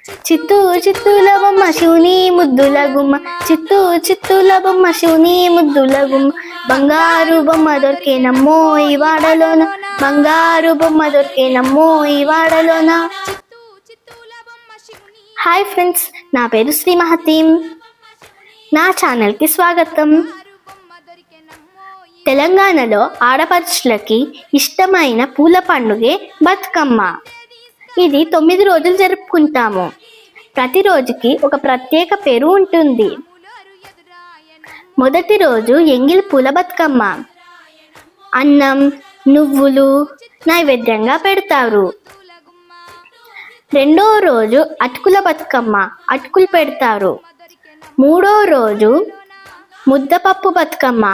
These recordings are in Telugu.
చిత్తూ చిత్తూల బొమ్మ శివుని ముద్దుల గుమ్మ, చిత్తూ చిత్తూల బొమ్మ శివుని ముద్దుల గుమ్మ, బంగారు బొమ్మ దొరికేనమ్మో ఈ వాడలోన, బంగారు బొమ్మ దొరికేనమ్మో ఈ వాడలోన. హాయ్ ఫ్రెండ్స్, నా పేరు శ్రీ మహతి. నా ఛానల్కి స్వాగతం. తెలంగాణలో ఆడపడుచులకి ఇష్టమైన పూల పండుగే బతుకమ్మ. ఇది 9 రోజులు జరుపుకుంటాము. ప్రతిరోజుకి ఒక ప్రత్యేక పేరు ఉంటుంది. మొదటి రోజు ఎంగిలి పూల బతుకమ్మ. అన్నం, నువ్వులు నైవేద్యంగా పెడతారు. రెండో రోజు అటుకుల బతుకమ్మ, అటుకులు పెడతారు. మూడో రోజు ముద్దపప్పు బతుకమ్మ,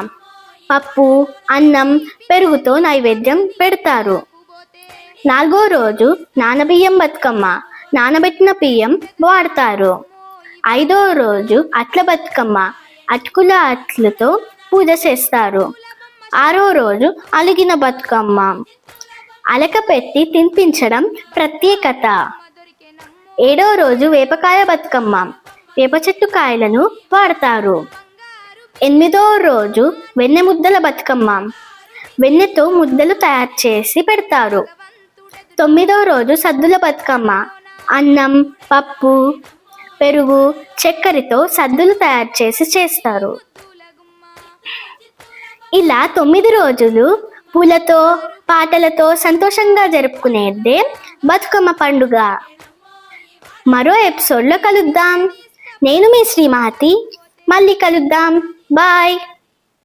పప్పు, అన్నం, పెరుగుతో నైవేద్యం పెడతారు. నాలుగో రోజు నానబియ్యం బతుకమ్మ, నానబెట్టిన బియ్యం వాడతారు. ఐదో రోజు అట్ల బతుకమ్మ, అటుకుల అట్లతో పూజ చేస్తారు. ఆరో రోజు అలిగిన బతుకమ్మ, అలక పెట్టి తినిపించడం ప్రత్యేకత. ఏడో రోజు వేపకాయ బతుకమ్మ, వేప చెట్టు కాయలను వాడతారు. ఎనిమిదో రోజు వెన్నె ముద్దల బతుకమ్మ, వెన్నెతో ముద్దలు తయారు చేసి పెడతారు. తొమ్మిదో రోజు సద్దుల బతుకమ్మ, అన్నం, పప్పు, పెరుగు, చక్కెరతో సద్దులు తయారు చేస్తారు. ఇలా 9 రోజులు పూలతో పాటలతో సంతోషంగా జరుపుకునేదే బతుకమ్మ పండుగ. మరో ఎపిసోడ్లో కలుద్దాం. నేను మీ శ్రీ మహతి. మళ్ళీ కలుద్దాం. బాయ్.